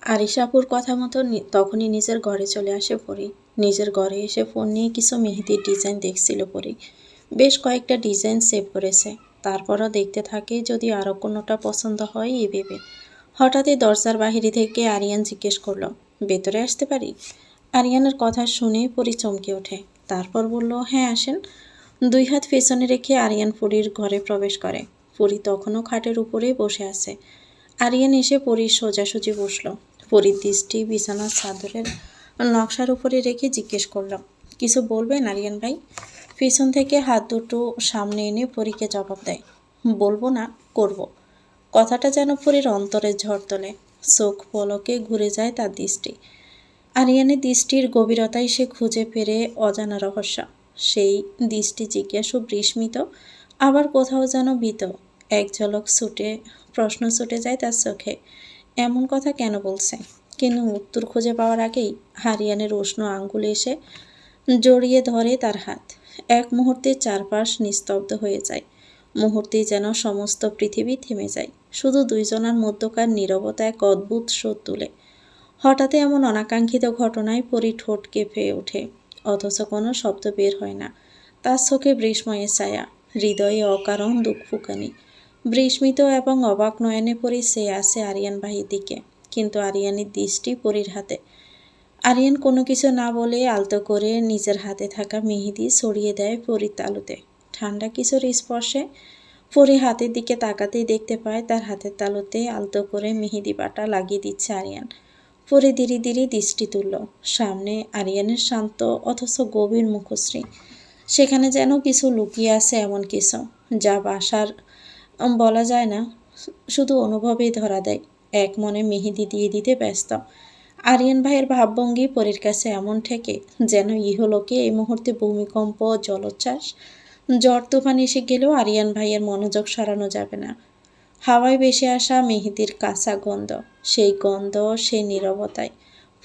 আরিশাপুর কথা মতো তখনই নিজের ঘরে চলে আসে পরি। নিজের ঘরে এসে ফোন নিয়ে কিছু মেহেদির ডিজাইন দেখছিল পরি। বেশ কয়েকটা ডিজাইন সেভ করেছে। তারপরও দেখতে থাকে যদি আরও কোনোটা পছন্দ হয় এই ভেবে। হঠাৎই দরজার বাহিরে থেকে আরিয়ান জিজ্ঞেস করলো, ভেতরে আসতে পারি? আরিয়ানের কথা শুনে পরি চমকে ওঠে। তারপর বলল, হ্যাঁ আসেন। দুই হাত পেছনে রেখে আরিয়ান পরির ঘরে প্রবেশ করে। পরি তখনও খাটের উপরেই বসে আছে। আরিয়ান এসে পরীর সোজাসুজি বসল। পরীর দৃষ্টি বিছানার চাদরের নকশার উপরে রেখে জিজ্ঞেস করল, কিছু বলবেন আরিয়ান ভাই? পিছন থেকে হাত দুটো সামনে এনে পরীকে জবাব দেয়, বলবো না, করব। কথাটা যেন পরীর অন্তরে ঝড় তোলে। চোখ পলকে ঘুরে যায় তার দৃষ্টি। আরিয়ানের দৃষ্টির গভীরতায় সে খুঁজে পেরে অজানা রহস্য। সেই দৃষ্টি জিজ্ঞাসু বিস্মিত, আবার কোথাও যেন ভীত। এক ঝলক প্রশ্ন ছুটে যায় তার চোখে, এমন কথা কেন বলছে? কিন্তু উত্তর খুঁজে পাওয়ার আগেই আরিয়ানের উষ্ণ আঙ্গুল এসে জড়িয়ে ধরে তার হাত। এক মুহূর্তে চারপাশ নিস্তব্ধ হয়ে যায়। মুহূর্তেই যেন সমস্ত পৃথিবী থেমে যায়। শুধু দুইজনের মধ্যকার নীরবতা এক অদ্ভুত স্রোত তুলে। হঠাৎ এমন অনাকাঙ্ক্ষিত ঘটনায় পরি ঠোঁট কেঁপে ওঠে, অথচ কোনো শব্দ বের হয় না। তার চোখে বিস্ময়ের ছায়া, হৃদয়ে অকারণ দুঃখ ফুকানি। বিস্মিত এবং অবাক নয়নে পরি সে আছে আরিয়ান ভাইয়ের দিকে, কিন্তু আরিয়ানের দৃষ্টি পরির হাতে। আরিয়ান কোনো কিছু না বলে আলতো করে নিজের হাতে থাকা মেহেদি ছড়িয়ে দেয় পরির তালুতে। ঠান্ডা কিছুর স্পর্শে পরি হাতের দিকে তাকাতেই দেখতে পায় তার হাতের তালুতে আলতো করে মেহেদি বাটা লাগিয়ে দিচ্ছে আরিয়ান। পরি ধীরে ধীরে দৃষ্টি তুলল। সামনে আরিয়ানের শান্ত অথচ গভীর মুখশ্রী। সেখানে যেন কিছু লুকিয়ে আছে, এমন কিছু যা বাসার বলা যায় না, শুধু অনুভবেই ধরা দেয়। এক মনে মেহেদি দিয়ে দিতে ব্যস্ত। আরিয়ান ভাইয়ের ভাবভঙ্গি পরীর কাছে এমন ঠেকে যেন ইহলোকে এই মুহূর্তে ভূমিকম্প, জলোচ্ছ্বাস, ঝড় তুফান এসে গেলেও আরিয়ান ভাইয়ের মনোযোগ সরানো যাবে না। হাওয়ায় ভেসে আসা মেহেদির কাঁচা গন্ধ, সেই গন্ধ, সেই নীরবতায়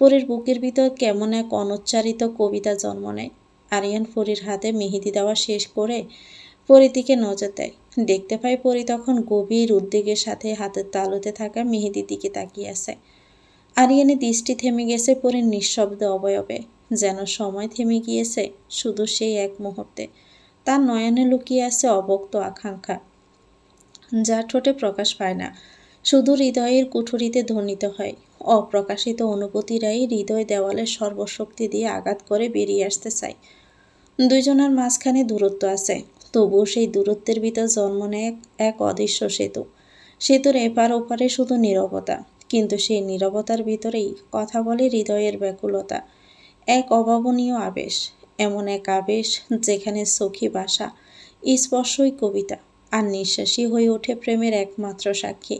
পরীর বুকের ভিতর কেমন এক অনুচ্চারিত কবিতা জন্ম নেয়। আরিয়ান পরীর হাতে মেহেদি দেওয়া শেষ করে পরীর দিকে নজর দেয়। দেখতে পায় পরী তখন গভীর উদ্বেগের সাথে হাতের তালুতে থাকা মেহেদির দিকে তাকিয়ে আছে। আরিয়ানের দৃষ্টি থেমে গেছে পরীর নিঃশব্দ অবয়বে, যেন সময় থেমে গিয়েছে শুধু সেই এক মুহূর্তে। তার নয়নে লুকিয়ে আছে অব্যক্ত আকাঙ্ক্ষা, যা ঠোঁটে প্রকাশ পায় না, শুধু হৃদয়ের কুঠুরিতে ধ্বনিত হয়। অপ্রকাশিত অনুভূতিরাই হৃদয় দেওয়ালের সর্বশক্তি দিয়ে আঘাত করে বেরিয়ে আসতে চায়। দুইজনের মাঝখানে দূরত্ব আছে, তবুও সেই দূরত্বের ভিতর জন্ম নেয় এক অদৃশ্য সেতু। সেতুর এপার ওপারে শুধু নীরবতা, কিন্তু সেই নীরবতার ভিতরেই কথা বলে হৃদয়ের ব্যাকুলতা। এক অভাবনীয় আবেশ, এমন এক আবেশ যেখানে সখী ভাষা, স্পর্শই কবিতা, আর নিঃশ্বাসই হয়ে ওঠে প্রেমের একমাত্র সাক্ষী।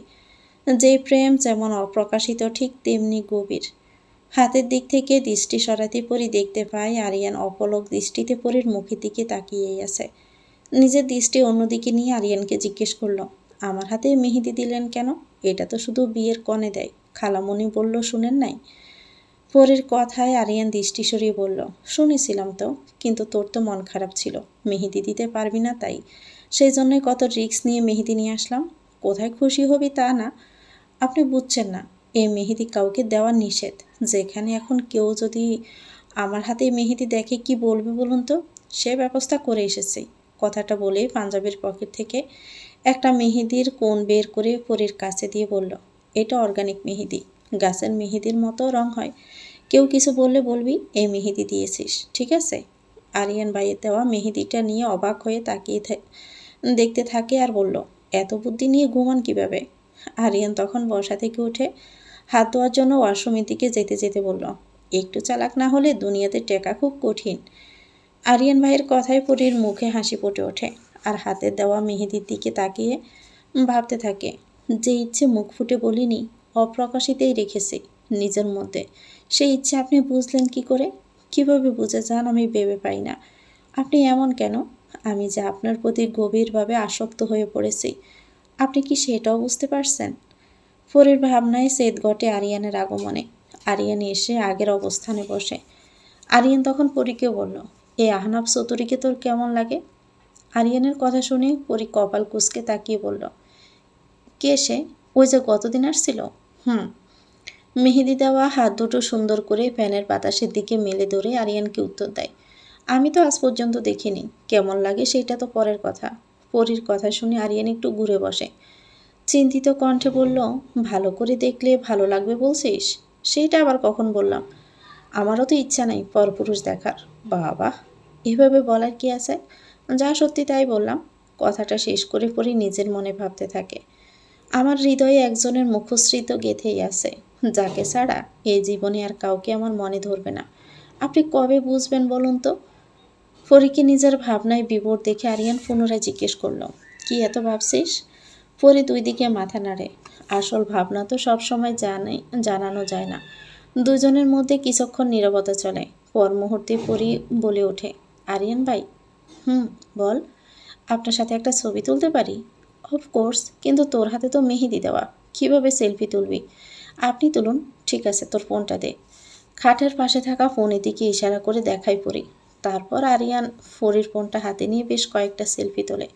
যে প্রেম যেমন অপ্রকাশিত ঠিক তেমনি গভীর। হাতের দিক থেকে দৃষ্টি সরাতে পরি দেখতে পায় আরিয়ান অপলক দৃষ্টিতে পরীর মুখের দিকে তাকিয়েই আছে। নিজের দৃষ্টি অন্যদিকে নিয়ে আরিয়ানকে জিজ্ঞেস করল, আমার হাতে মেহেদি দিলেন কেন? এটা তো শুধু বিয়ের কনে দেয়, খালামণি বলল, শুনেন নাই? পরীর কথায় আরিয়ান দৃষ্টি সরিয়ে বলল, শুনেছিলাম তো, কিন্তু তোর তো মন খারাপ ছিল, মেহেদি দিতে পারবি না তাই। সেই জন্যই কত রিস্ক নিয়ে মেহেদি নিয়ে আসলাম। কোথায় খুশি হবি তা না, আপনি বুঝছেন না, এই মেহেদি কাউকে দেওয়া নিষেধ। যেখানে এখন কেউ যদি আমার হাতে মেহেদি দেখে কি বলবে বলুন তো? সে ব্যবস্থা করে এসেছি। কথাটা বলে পাঞ্জাবির পকেট থেকে একটা মেহেদির কোণ বের করে পরীর কাছে দিয়ে বলল, এটা অর্গানিক মেহেদি, গাছের মেহেদির মতো রং হয়। কেউ কিছু বললে বলবি এই মেহেদি দিয়েছিস, ঠিক আছে? আরিয়ান ভাইয়ের দেওয়া মেহেদিটা নিয়ে অবাক হয়ে তাকিয়ে দেখতে থাকে আর বলল, এত বুদ্ধি নিয়ে ঘুমান কিভাবে? আরিয়ান তখন বসা থেকে উঠে হাত ধোয়ার জন্য ওয়াশরুমের দিকে যেতে যেতে বলল, একটু চালাক না হলে দুনিয়াতে টেকা খুব কঠিন। আরিয়ান ভাইয়ের কথায় পরীর মুখে হাসি ফুটে ওঠে, আর হাতের দেওয়া মেহেদির দিকে তাকিয়ে ভাবতে থাকে, যে ইচ্ছে মুখ ফুটে বলিনি, অপ্রকাশিতেই রেখেছি নিজের মধ্যে। সেই ইচ্ছে আপনি বুঝলেন কি করে? কিভাবে বুঝে যান আমি ভেবে পাই না। আপনি এমন কেন? আমি যে আপনার প্রতি গভীরভাবে আসক্ত হয়ে পড়েছি, আপনি কি সেটাও বুঝতে পারছেন? পরের ভাবনায় সেদ ঘটে আরিয়ানের আগমনে। আরিয়ান এসে আগের অবস্থানে বসে। আরিয়ান তখন পরীকে বলল, এ আহনাফ চৌধুরীকে তোর কেমন লাগে? আরিয়ানের কথা শুনে পরী কপাল কুঁচকে তাকিয়ে বলল, কে সে? ওই যে গতদিন আসছিল? হুম। মেহেদি দেওয়া হাত দুটো সুন্দর করে ফ্যানের বাতাসের দিকে মেলে ধরে আরিয়ানকে উত্তর দেয়, আমি তো আজ পর্যন্ত দেখিনি, কেমন লাগে সেটা তো পরের কথা। পরীর কথা শুনে আরিয়ান একটু ঘুরে বসে, চিন্তিত কণ্ঠে বলল, ভালো করে দেখলে ভালো লাগবে বলছিস? সেইটা আবার কখন বললাম? আমারও তো ইচ্ছা নাই পরপুরুষ দেখার। বাবা, এভাবে বলার কি আছে? যা সত্যি তাই বললাম। কথাটা শেষ করে পরই নিজের মনে ভাবতে থাকে, আমার হৃদয়ে একজনের মুখশ্রী তো গেঁথেই আছে, যাকে ছাড়া এই জীবনে আর কাউকে আমার মনে ধরবে না। আপনি কবে বুঝবেন বলুন তো? পরীকে নিজের ভাবনায় বিভোর দেখে আরিয়ান পুনরায় জিজ্ঞেস করল, কি এত ভাবছিস? পরে দুই দিকে মাথা নাড়ে, আসল ভাবনা তো সবসময় জানানো যায় না। দুজনের মধ্যে কিছুক্ষণ নীরবতা চলে, পর মুহূর্তে পরি বলে ওঠে, আরিয়ান ভাই। হুম, বল। আপনার সাথে একটা ছবি তুলতে পারি? অফকোর্স, কিন্তু তোর হাতে তো মেহেদি দেওয়া, কীভাবে সেলফি তুলবি? আপনি তুলুন। ঠিক আছে, তোর ফোনটা দে। খাটের পাশে থাকা ফোনের দিকে ইশারা করে দেখাই পড়ি। তারপর আরিয়ান ফরির ফোনটা হাতে নিয়ে বেশ কয়েকটা সেলফি তোলে।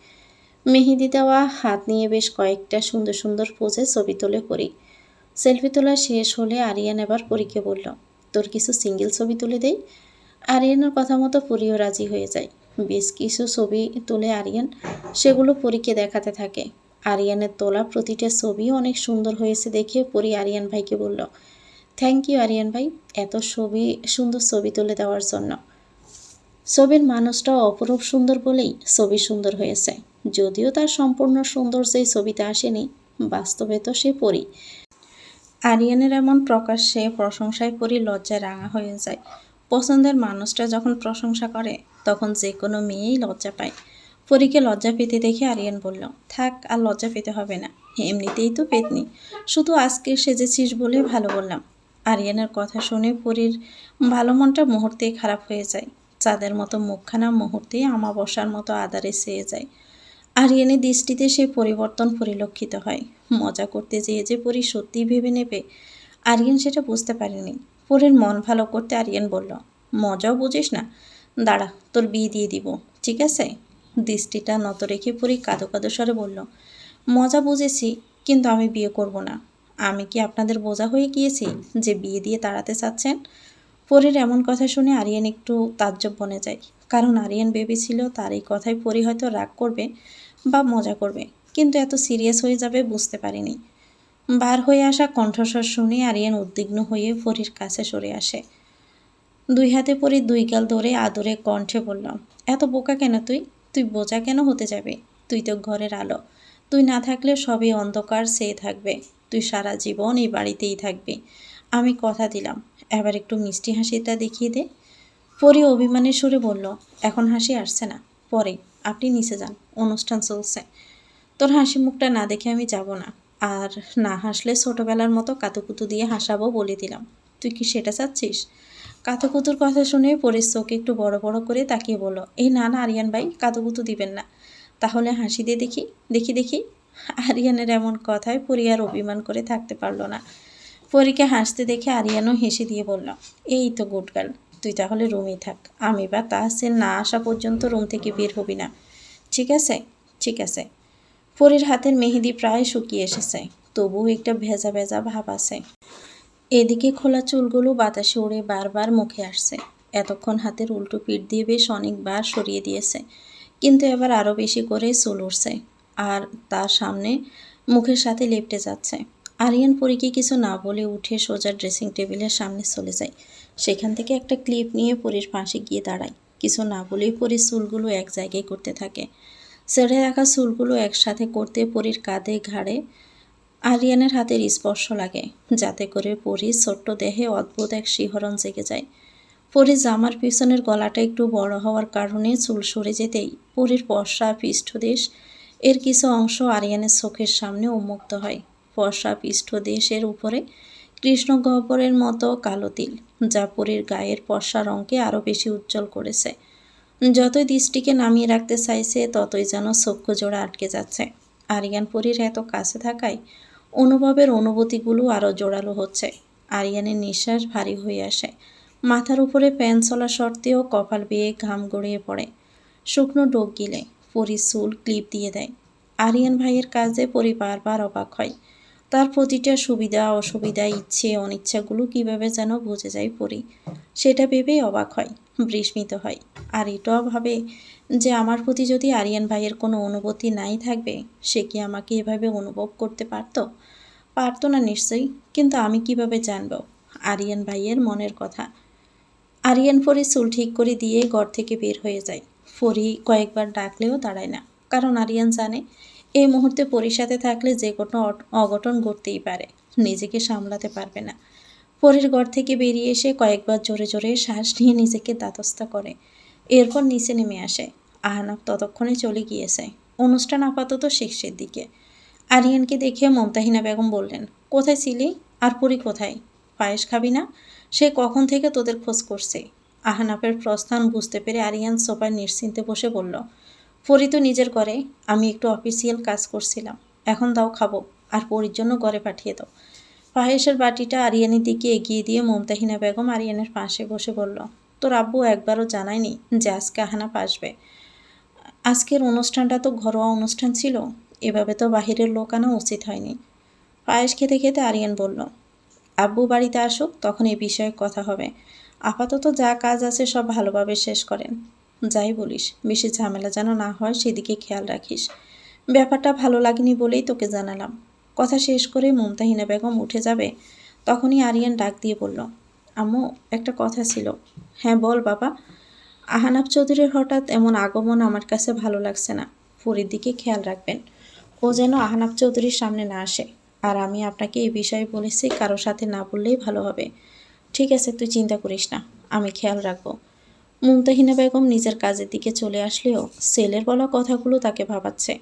মেহেদি দেওয়া হাত নিয়ে বেশ কয়েকটা সুন্দর সুন্দর পোজে ছবি তোলে পরি। সেলফি তোলা শেষ হলে আরিয়ান এবার পরীকে বলল, তোর কিছু সিঙ্গেল ছবি তুলে দেই। আরিয়ানের কথা মতো পরীও রাজি হয়ে যায়। বেশ কিছু ছবি তুলে আরিয়ান সেগুলো পরীকে দেখাতে থাকে। আরিয়ানের তোলা প্রতিটা ছবি অনেক সুন্দর হয়েছে দেখে পরী আরিয়ান ভাইকে বলল, থ্যাংক ইউ আরিয়ান ভাই, এত সুন্দর ছবি তুলে দেওয়ার জন্য। ছবির মানুষটাও অপরূপ সুন্দর বলেই ছবি সুন্দর হয়েছে, যদিও তার সম্পূর্ণ সৌন্দর্য এই ছবিতে আসেনি, বাস্তবে তো সে পরী। আরিয়ানের এমন প্রকাশ্যে প্রশংসায় পরী লজ্জায় রাঙা হয়ে যায়। পছন্দের মানুষটা যখন প্রশংসা করে তখন যে কোনো মেয়েই লজ্জা পায়। পরীকে লজ্জা পেতে দেখে আরিয়ান বলল, থাক আর লজ্জা পেতে হবে না, এমনিতেই তো পেতনি, শুধু আজকে সেজেছিস বলে ভালো বললাম। আরিয়ানের কথা শুনে পরীর ভালো মনটা মুহূর্তেই খারাপ হয়ে যায়। চাঁদের মতো মুখখানা মুহূর্তেই আমাবস্যার মতো আঁধারে ছেয়ে যায়। আরিয়ানের দৃষ্টিতে সে পরিবর্তন পরিলক্ষিত হয়। মজা করতে যেয়ে যে পরী সত্যিই ভেবে নেবে, আরিয়ান সেটা বুঝতে পারেনি। পরীর মন ভালো করতে আরিয়ান বলল, মজাও বুঝিস না, দাঁড়া তোর বিয়ে দিয়ে দিব, ঠিক আছে? দৃষ্টিটা নত রেখে পরী কাঁদো কাঁদো স্বরে বলল, মজা বুঝেছি, কিন্তু আমি বিয়ে করব না। আমি কি আপনাদের বোঝা হয়ে গিয়েছি যে বিয়ে দিয়ে তাড়াতে চাচ্ছেন? পরীর এমন কথা শুনে আরিয়ান একটু তাজ্জব বনে যায়, কারণ আরিয়ান ভেবেছিল তার এই কথায় পরী হয়তো রাগ করবে বা মজা করবে, কিন্তু এত সিরিয়াস হয়ে যাবে বুঝতে পারিনি। বার হয়ে আসা কণ্ঠস্বর শুনে আরিয়ান উদ্বিগ্ন হয়ে পরীর কাছে সরে আসে। দুই হাতে পরীর দুই গাল ধরে আদরে কণ্ঠে বললাম, এত বোকা কেন তুই? তুই বোঝা কেন হতে যাবে? তুই তো ঘরের আলো, তুই না থাকলে সবই অন্ধকার চেয়ে থাকবে, তুই সারা জীবন এই বাড়িতেই থাকবি। আমি কথা দিলাম, এবার একটু মিষ্টি হাসিটা দেখিয়ে দে। পরী অভিমানের সুরে বলল, এখন হাসি আসছে না, পরে, আপনি নিচে যান, অনুষ্ঠান চলছে। তোর হাসি মুখটা না দেখে আমি যাব না, আর না হাসলে ছোটবেলার মতো কাতুকুতু দিয়ে হাসাবো বলে দিলাম। তুই কি সেটা চাচ্ছিস? কাতুকুতুর কথা শুনে পরীর চোখ একটু বড় বড় করে তাকিয়ে বলল, এই না না আরিয়ান ভাই, কাতুকুতু দিবেন না। তাহলে হাসি দিয়ে দেখি, দেখি দেখি। আরিয়ানের এমন কথায় পরী আর অভিমান করে থাকতে পারল না। পরীকে হাসতে দেখে আরিয়ানও হেসে দিয়ে বলল, এই তো গুড গার্ল, তুই তাহলে রুমেই থাক, আমি বা তাহসিন না আসা পর্যন্ত রুম থেকে বের হবি না, ঠিক আছে? ঠিক আছে। পরীর হাতের মেহেদি প্রায় শুকিয়ে এসেছে, তবুও একটা ভেজা ভেজা ভাব আছে। এদিকে খোলা চুলগুলো বাতাসে উড়ে বারবার মুখে আসছে। এতক্ষণ হাতের উল্টো পিঠ দিয়ে বেশ অনেকবার সরিয়ে দিয়েছে, কিন্তু এবার আরও বেশি করে চুল উঠছে, আর তার সামনে মুখের সাথে লেপটে যাচ্ছে। আরিয়ান পরীকে কিছু না বলে উঠে সোজা ড্রেসিং টেবিলের সামনে চলে যায়। সেখান থেকে একটা ক্লিপ নিয়ে পরীর পাশে গিয়ে দাঁড়ায়। কিছু না বলেই পরীর চুলগুলো এক জায়গায় করতে থাকে। ছেড়ে রাখা চুলগুলো একসাথে করতে পরীর কাঁধে ঘাড়ে আরিয়ানের হাতের স্পর্শ লাগে, যাতে করে পরীর ছোট্ট দেহে অদ্ভুত এক শিহরণ জেগে যায়। পরীর জামার পিছনের গলাটা একটু বড় হওয়ার কারণে চুল সরে যেতেই পরীর পশা পৃষ্ঠদেশ এর কিছু অংশ আরিয়ানের চোখের সামনে উন্মুক্ত হয়। পশা পৃষ্ঠদেশের উপরে কৃষ্ণগহ্বরের মতো কালো তিল, যা পরীর গায়ের পশা রঙকে আরও বেশি উজ্জ্বল করেছে। যতই দৃষ্টিকে নামিয়ে রাখতে চাইছে ততই যেন চক্ষু জোড়া আটকে যাচ্ছে। আরিয়ান পরীর এত কাছে থাকায় অনুভবের অনুভূতিগুলো আরও জোরালো হচ্ছে। আরিয়ানের নিঃশ্বাস ভারী হয়ে আসে। মাথার উপরে ফ্যান চলা সত্ত্বেও কপাল বেয়ে ঘাম গড়িয়ে পড়ে। শুকনো ডোক গিলে পরী চুল ক্লিপ দিয়ে দেয়। আরিয়ান ভাইয়ের কাজে পরী বারবার অবাক হয়। তার প্রতিটা সুবিধা অসুবিধা ইচ্ছে অনিচ্ছাগুলো কিভাবে যেন বুঝে যায় পরি। সেটা ভেবেই অবাক হয়, বিস্মিত হয়। আর এটাও ভাবে যে আমার প্রতি যদি আরিয়ান ভাইয়ের কোনো অনুভূতি নাই থাকবে, সে কি আমাকে এভাবে অনুভব করতে পারতো? পারতো না নিশ্চয়ই। কিন্তু আমি কিভাবে জানবো আরিয়ান ভাইয়ের মনের কথা? আরিয়ান ফরি চুল ঠিক করে দিয়ে ঘর থেকে বের হয়ে যায়। ফরি কয়েকবার ডাকলেও দাঁড়ায় না, কারণ আরিয়ান জানে এই মুহূর্তে পরির সাথে থাকলে যে কোনো অঘটন ঘটতেই পারে, নিজেকে সামলাতে পারবে না। পরের ঘর থেকে বেরিয়ে এসে কয়েকবার জোরে জোরে শ্বাস নিয়ে নিজেকে দাতস্থ করে, এরপর নিচে নেমে আসে। আহনাফ ততক্ষণে চলে গিয়েছে। অনুষ্ঠান আপাতত শেষের দিকে। আরিয়ানকে দেখে মমতাহিনা বেগম বললেন, কোথায় ছিলি? আর পরি কোথায়? পায়েস খাবি না? সে কখন থেকে তোদের খোঁজ করছে। আহনাফের প্রস্থান বুঝতে পেরে আরিয়ান সোফায় নিশ্চিন্তে বসে বলল, পরি তো নিজের ঘরে, আমি একটু অফিসিয়াল কাজ করছিলাম। এখন দাও খাবো, আর পরির জন্য ঘরে পাঠিয়ে দাও। পায়েসের বাটিটা আরিয়ানের দিকে এগিয়ে দিয়ে মমতাহিনা বেগম আরিয়ানের পাশে বসে বলল, তোর আব্বু একবারও জানায়নি যে আজকে আহনাফ আসবে? আজকের অনুষ্ঠানটা তো ঘরোয়া অনুষ্ঠান ছিল, এভাবে তো বাহিরের লোক আনা উচিত হয়নি। পায়েস খেতে খেতে আরিয়ান বলল, আব্বু বাড়িতে আসুক, তখন এই বিষয়ে কথা হবে। আপাতত যা কাজ আছে সব ভালোভাবে শেষ করেন। যাই বলিস, বেশি ঝামেলা যেন না হয় সেদিকে খেয়াল রাখিস। ব্যাপারটা ভালো লাগেনি বলেই তোকে জানালাম। কথা শেষ করে মমতাহিনা বেগম উঠে যাবে, তখনই আরিয়ান ডাক দিয়ে বলল, আম্মু, একটা কথা ছিল। হ্যাঁ বল বাবা। আহনাফ চৌধুরীর হঠাৎ এমন আগমন আমার কাছে ভালো লাগছে না। পরীর দিকে খেয়াল রাখবেন, ও যেন আহনাফ চৌধুরীর সামনে না আসে। আর আমি আপনাকে এই বিষয়ে বলেছি, কারো সাথে না বললেই ভালো হবে। ঠিক আছে, তুই চিন্তা করিস না, আমি খেয়াল রাখবো। মুমতাহিনা বেগম নিজের কাজের দিকে চলে আসলেও ছেলের বলা কথাগুলো তাকে ভাবাচ্ছে।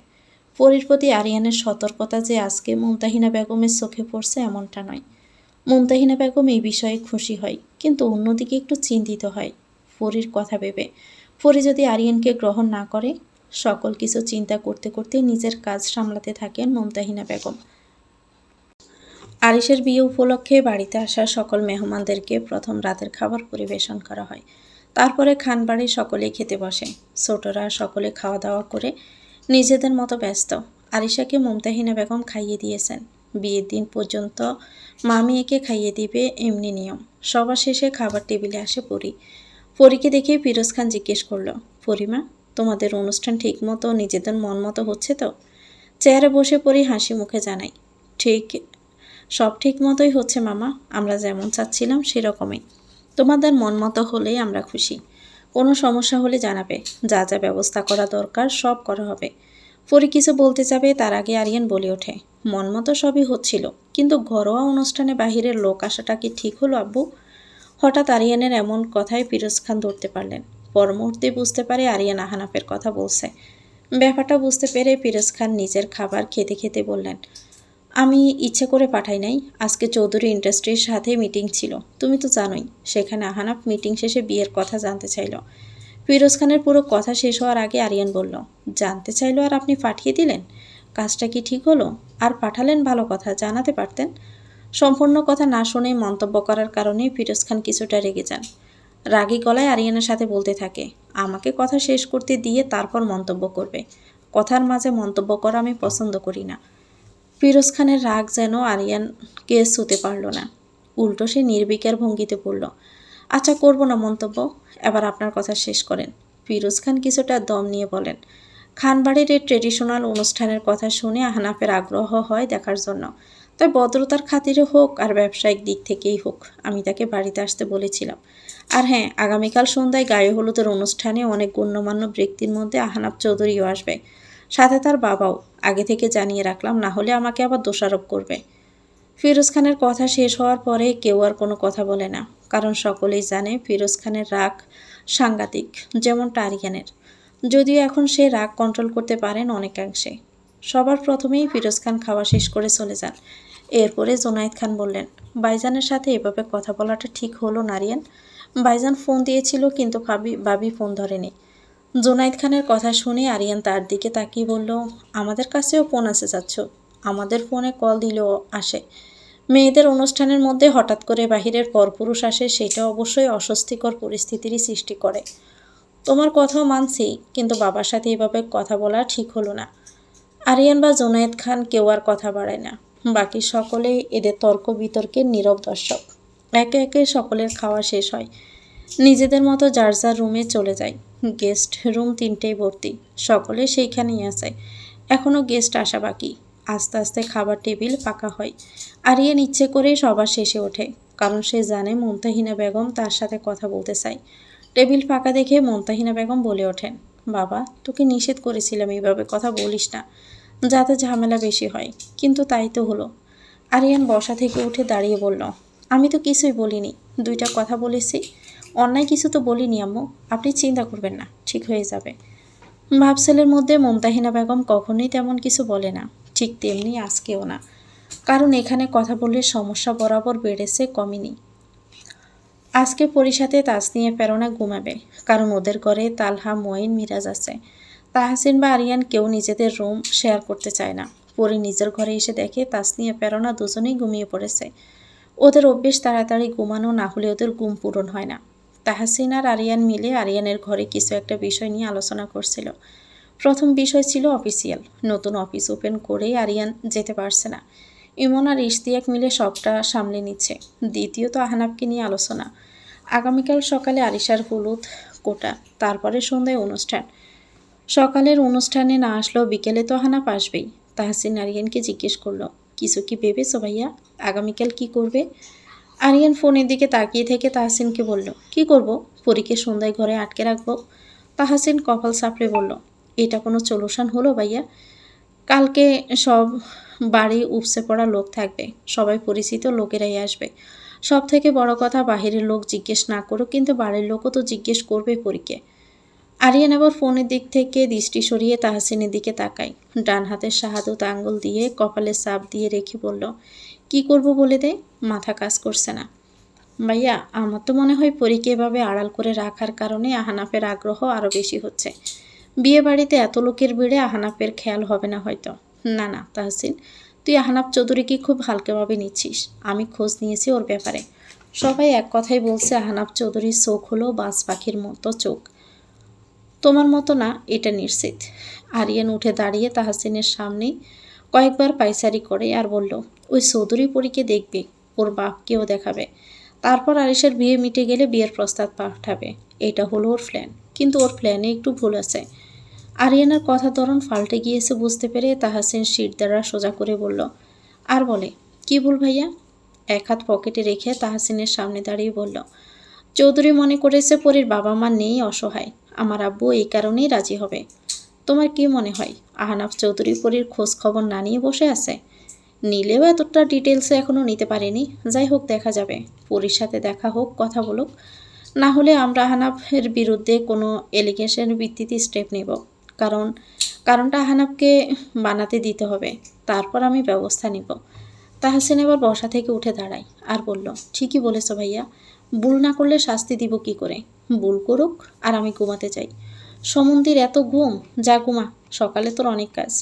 পরীর প্রতি আরিয়ানের সতর্কতা যে আজকে মুমতাহিনা বেগমের চোখে পড়ছে এমনটা নয়। মুমতাহিনা বেগম এই বিষয়ে খুশি হয়, কিন্তু অন্যদিকে একটু চিন্তিত হয় পরীর কথা ভেবে। পরী যদি আরিয়ানকে গ্রহণ না করে। সকল কিছু চিন্তা করতে করতে নিজের কাজ সামলাতে থাকেন মুমতাহিনা বেগম। আরিশের বিয়ে উপলক্ষে বাড়িতে আসা সকল মেহমানদেরকে প্রথম রাতের খাবার পরিবেশন করা হয়। তারপরে খানবাড়ি সকলে খেতে বসে। ছোটরা সকলে খাওয়া দাওয়া করে নিজেদের মতো ব্যস্ত। আরিশাকে মুমতাহিনা বেগম খাইয়ে দিয়েছেন। বিয়ের দিন পর্যন্ত মামি একে খাইয়ে দিবে এমনি নিয়ম। সবার শেষে খাবার টেবিলে আসে পরি। পরীকে দেখে ফিরোজ খান জিজ্ঞেস করলো, পরিমা, তোমাদের অনুষ্ঠান ঠিক মতো নিজেদের মন মতো হচ্ছে তো? চেয়ারে বসে পরি হাসি মুখে জানাই, ঠিক, সব ঠিক মতোই হচ্ছে মামা। আমরা যেমন চাচ্ছিলাম সেরকমই। তোমাদের মন মতো হলেই আমরা খুশি। কোনো সমস্যা হলে জানাবে, যা যা ব্যবস্থা করা দরকার সব করা হবে। পরি কিছু বলতে যাবে, তার আগে আরিয়ান বলে ওঠে, মন মতো সবই হচ্ছিল, কিন্তু ঘরোয়া অনুষ্ঠানে বাহিরের লোক আসাটা কি ঠিক হলো আব্বু? হঠাৎ আরিয়ানের এমন কথায় ফিরোজ খান ধরতে পারলেন। পর মুহূর্তে বুঝতে পারে আরিয়ান আহনাফের কথা বলছে। ব্যাপারটা বুঝতে পেরে ফিরোজ খান নিজের খাবার খেতে খেতে বললেন, আমি ইচ্ছে করে পাঠাই নাই। আজকে চৌধুরী ইন্ডাস্ট্রির সাথে মিটিং ছিল, তুমি তো জানোই। সেখানে আহনাফ মিটিং শেষে বিয়ের কথা জানতে চাইল। ফিরোজ খানের পুরো কথা শেষ হওয়ার আগে আরিয়ান বলল, জানতে চাইলো আর আপনি পাঠিয়ে দিলেন? কাজটা কি ঠিক হলো? আর পাঠালেন ভালো কথা, জানাতে পারতেন। সম্পূর্ণ কথা না শুনে মন্তব্য করার কারণে ফিরোজ খান কিছুটা রেগে যান। রাগী গলায় আরিয়ানের সাথে বলতে থাকে, আমাকে কথা শেষ করতে দিয়ে তারপর মন্তব্য করবে। কথার মাঝে মন্তব্য করা আমি পছন্দ করি না। ফিরোজ খানের রাগ যেন আরিয়ানকে ছুঁতে পারল না। উল্টো সে নির্বিকার ভঙ্গিতে বলল, আচ্ছা, করব না মন্তব্য, এবার আপনার কথা শেষ করেন। ফিরোজ খান কিছুটা দম নিয়ে বলেন, খানবাড়ির এই ট্রেডিশনাল অনুষ্ঠানের কথা শুনে আহনাফের আগ্রহ হয় দেখার জন্য। তাই ভদ্রতার খাতিরে হোক আর ব্যবসায়িক দিক থেকেই হোক, আমি তাকে বাড়িতে আসতে বলেছিলাম। আর হ্যাঁ, আগামীকাল সন্ধ্যায় গায়ে হলুদের অনুষ্ঠানে অনেক গণ্যমান্য ব্যক্তির মধ্যে আহনাফ চৌধুরীও আসবে, সাথে তার বাবাও। আগে থেকে জানিয়ে রাখলাম, না হলে আমাকে আবার দোষারোপ করবে। ফিরোজ খানের কথা শেষ হওয়ার পরে কেউ আর কোনো কথা বলে না, কারণ সকলেই জানে ফিরোজ খানের রাগ সাংঘাতিক, যেমনটা আরিয়ানের। যদিও এখন সে রাগ কন্ট্রোল করতে পারেন অনেকাংশে। সবার প্রথমেই ফিরোজ খান খাওয়া শেষ করে চলে যান। এরপরে জোনায়েদ খান বললেন, ভাইজানের সাথে এভাবে কথা বলাটা ঠিক হলো না আরিয়ান। ভাইজান ফোন দিয়েছিল, কিন্তু ভাবি ফোন ধরেনি। জোনায়েদ খানের কথা শুনে আরিয়ান তার দিকে তাকিয়ে বলল, আমাদের কাছেও ফোন আসে যাচ্ছ? আমাদের ফোনে কল দিলেও আসে। মেয়েদের অনুষ্ঠানের মধ্যে হঠাৎ করে বাহিরের পরপুরুষ আসে, সেটা অবশ্যই অস্বস্তিকর পরিস্থিতিরই সৃষ্টি করে। তোমার কথাও মানছি, কিন্তু বাবার সাথে এভাবে কথা বলা ঠিক হলো না। আরিয়ান বা জোনায়েদ খান কেউ আর কথা বাড়ায় না। বাকি সকলে এদের তর্ক বিতর্কের নীরব দর্শক। একে একে সকলের খাওয়া শেষ হয়, নিজেদের মতো যার যার রুমে চলে যায়। গেস্ট রুম 3টেই ভর্তি, সকলে সেইখানেই আছে। এখনও গেস্ট আসা বাকি। আস্তে আস্তে খাবার টেবিল পাকা হয়। আরিয়ান ইচ্ছে করেই সবার শেষে ওঠে, কারণ সে জানে মুমতাহিনা বেগম তার সাথে কথা বলতে চায়। টেবিল ফাঁকা দেখে মুমতাহিনা বেগম বলে ওঠেন, বাবা, তোকে নিষেধ করেছিলাম এইভাবে কথা বলিস না, যাতে ঝামেলা বেশি হয়, কিন্তু তাই তো হলো। আরিয়ান বসা থেকে উঠে দাঁড়িয়ে বলল, আমি তো কিছুই বলিনি, 2টা কথা বলেছি, অন্যায় কিছু তো বলিনি আম্মু, আপনি চিন্তা করবেন না, ঠিক হয়ে যাবে। ভাবছেলের মধ্যে মুমতাহিনা বেগম কখনোই তেমন কিছু বলে না, ঠিক তেমনি আজকেও না, কারণ এখানে কথা বললে সমস্যা বরাবর বেড়েছে, কমেনি। আজকে পরির সাথে তাসনিয়া প্রেরণা ঘুমাবে, কারণ ওদের ঘরে তালহা, মঈন, মিরাজ আছে। তাহসিন বা আরিয়ান কেউ নিজেদের রুম শেয়ার করতে চায় না। পরি নিজের ঘরে এসে দেখে তাসনিয়া প্রেরণা দুজনেই ঘুমিয়ে পড়েছে। ওদের অভ্যেস তাড়াতাড়ি ঘুমানো, না হলে ওদের ঘুম পূরণ হয় না। তাহসিন আর আরিয়ান মিলে আরিয়ানের ঘরে কিছু একটা বিষয় নিয়ে আলোচনা করছিল। প্রথম বিষয় ছিল অফিসিয়াল, নতুন অফিস ওপেন করেই আরিয়ান যেতে পারছে না। ইমন আর ইশতিয়াক মিলে সবটা সামলে নিচ্ছে। দ্বিতীয়ত আহনাফকে নিয়ে আলোচনা। আগামীকাল সকালে আরিশার হলুদ কোটা, তারপরে সন্ধ্যায় অনুষ্ঠান। সকালের অনুষ্ঠানে না আসলেও বিকেলে তো আহনাফ আসবেই। তাহসিন আরিয়ানকে জিজ্ঞেস করলো, কিছু কি ভেবেছো ভাইয়া, আগামীকাল কি করবে? আরিয়ান ফোনের দিকে তাকিয়ে থেকে তাহসিনকে বলল, কি করব, পরীকে সন্ধ্যায় ঘরে আটকে রাখবো। তাহসিন কপাল চাপড়ে বলল, এটা কোনো সলিউশন হলো ভাইয়া? কালকে সব বাড়ি উপসে পড়া লোক থাকবে, সবাই পরিচিত লোকেরাই আসবে। সব থেকে বড় কথা, বাহিরের লোক জিজ্ঞেস না করুক, কিন্তু বাড়ির লোকও তো জিজ্ঞেস করবে পরীকে। আরিয়ান আবার ফোনের দিক থেকে দৃষ্টি সরিয়ে তাহসিনের দিকে তাকায়, ডান হাতের শাহাদত আঙ্গুল দিয়ে কপালে চাপ দিয়ে রেখে বলল, কি করব বলে দে, মাথা কাজ করছে না। ভাইয়া, আমার তো মনে হয় পরীকে এভাবে আড়াল করে রাখার কারণে আহনাফের আগ্রহ আরও বেশি হচ্ছে। বিয়ে বাড়িতে এত লোকের ভিড়ে আহনাফের খেয়াল হবে না হয়তো। না না তাহসিন, তুই আহনাফ চৌধুরীকে খুব হালকাভাবে নিচ্ছিস। আমি খোঁজ নিয়েছি ওর ব্যাপারে। সবাই এক কথাই বলছে আহনাফ চৌধুরীর চোখ হলো বাজ পাখির মতো চোখ, তোমার মতো না, এটা নিশ্চিত। আরিয়ান উঠে দাঁড়িয়ে তাহসিনের সামনে কয়েকবার পায়চারি করে আর বলল, ওই চৌধুরী পরীকে দেখবে, ওর বাপকেও দেখাবে, তারপর আরিশের বিয়ে মিটে গেলে বিয়ের প্রস্তাব পাঠাবে। এটা হলো ওর প্ল্যান, কিন্তু ওর প্ল্যানে একটু ভুল আছে। আরিয়ানের কথা ধরন পাল্টে গিয়েছে বুঝতে পেরে তাহসিন শির দ্বারা সোজা করে বলল, আর বলে, কি ভুল ভাইয়া? এক হাত পকেটে রেখে তাহসিনের সামনে দাঁড়িয়ে বলল, চৌধুরী মনে করেছে পরীর বাবা মা নেই, অসহায়, আমার আব্বু এই কারণেই রাজি হবে। তোমার কি মনে হয় আহনাফ চৌধুরী পরীর খোঁজ খবর না নিয়ে বসে আছে? নিলেও এতটা ডিটেলসে এখনও নিতে পারেনি। যাই হোক, দেখা যাবে, পরীর সাথে দেখা হোক, কথা বলুক, না হলে আমরা আহনাফের বিরুদ্ধে কোনো এলিগেশনের ভিত্তিতে স্টেপ নেব। কারণটা আহনাফকে বানাতে দিতে হবে, তারপর আমি ব্যবস্থা নিব। তাহসিন এবার বসা থেকে উঠে দাঁড়ায় আর বলল, ঠিকই বলেছ ভাইয়া, ভুল না করলে শাস্তি দিব কি করে? ভুল করুক, আর আমি ঘুমাতে চাই। সমন্দির এত ঘুম, যা ঘুমা, সকালে তোর অনেক কাজ।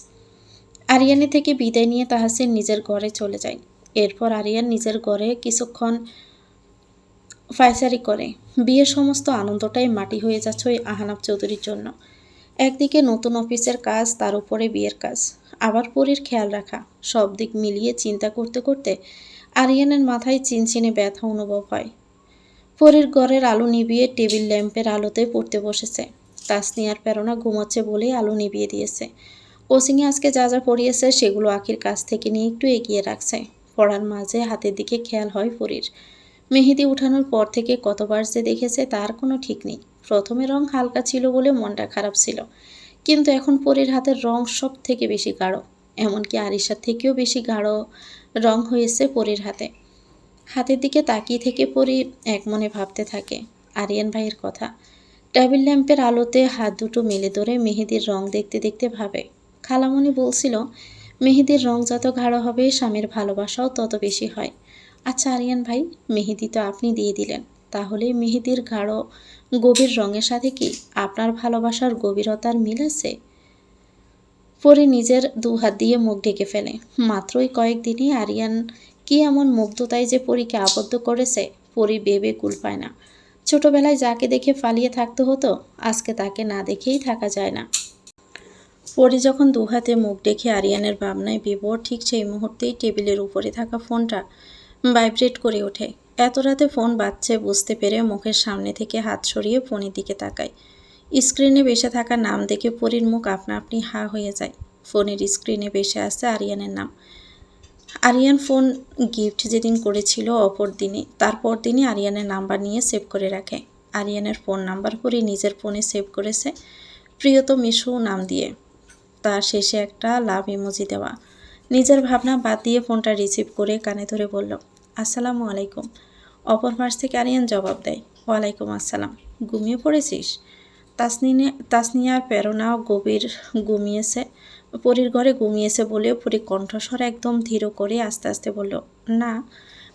আরিয়ানি থেকে বিদায় নিয়ে তাহসিন নিজের ঘরে চলে যায়। এরপর আরিয়ান নিজের ঘরে কিছুক্ষণ ফায়সারি করে। বিয়ের সমস্ত আনন্দটাই মাটি হয়ে যাচ্ছে ওই আহনাফ চৌধুরীর জন্য। একদিকে নতুন অফিসের কাজ, তার উপরে বিয়ের কাজ, আবার পরীর খেয়াল রাখা, সব দিক মিলিয়ে চিন্তা করতে করতে আরিয়ানের মাথায় চিনচিনে ব্যথা অনুভব হয়। পরীর ঘরের আলো নিভিয়ে টেবিল ল্যাম্পের আলোতে পড়তে বসেছে। তাসনিয়ার প্রেরণা ঘুমাচ্ছে বলেই আলো নিভিয়ে দিয়েছে। কোচিংয়ে আজকে যা যা পড়িয়েছে সেগুলো আখির কাছ থেকে নিয়ে একটু এগিয়ে রাখছে। পড়ার মাঝে হাতের দিকে খেয়াল হয় পরীর। মেহেদি উঠানোর পর থেকে কতবার যে দেখেছে তার কোনো ঠিক নেই। প্রথমে রং হালকা ছিল বলে মনটা খারাপ ছিল, কিন্তু এখন পরীর হাতের রং সব থেকে বেশি গাঢ়, এমনকি আরিশার থেকেও বেশি গাঢ় রং হয়েছে পরীর হাতে। হাতের দিকে তাকিয়ে থেকে পরী এক মনে ভাবতে থাকে আরিয়ান ভাইয়ের কথা। টেবিল ল্যাম্পের আলোতে হাত দুটো মেলে ধরে মেহেদির রং দেখতে দেখতে ভাবে, খালামণি বলছিল মেহেদির রং যত গাঢ় হবে স্বামীর ভালোবাসাও তত বেশি হয়। আচ্ছা আরিয়ান ভাই, মেহেদি তো আপনি দিয়ে দিলেন, তাহলে মেহেদির গাঢ় গভীর রঙের সাথে কি আপনার ভালোবাসার গভীরতার মিল আছে? পরী নিজের 2 হাত দিয়ে মুখ ঢেকে ফেলে। মাত্রই কয়েকদিনই আরিয়ান কি এমন মুগ্ধতায় যে পরীকে আবদ্ধ করেছে, পরী ভেবে কুল পায় না। ছোটবেলায় যাকে দেখে পালিয়ে থাকতে হতো, আজকে তাকে না দেখেই থাকা যায় না। পরি যখন দুহাতে মুখ ডেকে আরিয়ানের ভাবনায় বিভোর, ঠিক সেই মুহূর্তেই টেবিলের উপরে থাকা ফোনটা ভাইব্রেট করে ওঠে। এত রাতে ফোন বাজছে বুঝতে পেরে মুখের সামনে থেকে হাত সরিয়ে ফোনের দিকে তাকায়। স্ক্রিনে ভেসে থাকা নাম দেখে পরির মুখ আপনা আপনি হা হয়ে যায়। ফোনের স্ক্রিনে ভেসে আসছে আরিয়ানের নাম। আরিয়ান ফোন গিফট যেদিন করেছিল অপর দিনে, তারপর দিনই আরিয়ানের নাম্বার নিয়ে সেভ করে রাখে। আরিয়ানের ফোন নাম্বার পরি নিজের ফোনে সেভ করেছে প্রিয়তম মিশু নাম দিয়ে, তার শেষে একটা লাভ ইমোজি দেওয়া। নিজের ভাবনা বাদ দিয়ে ফোনটা রিসিভ করে কানে ধরে বলল, আসসালামু আলাইকুম। অপর পাশ থেকে আরিয়ান জবাব দেয়, ওয়ালাইকুম আসসালাম। ঘুমিয়ে পড়েছিস? তাসনিয়ার প্রেরণা গভীর ঘুমিয়েছে, পরীর ঘরে ঘুমিয়েছে বলে পরী কণ্ঠস্বর একদম ধীর করে আস্তে আস্তে বলল, না,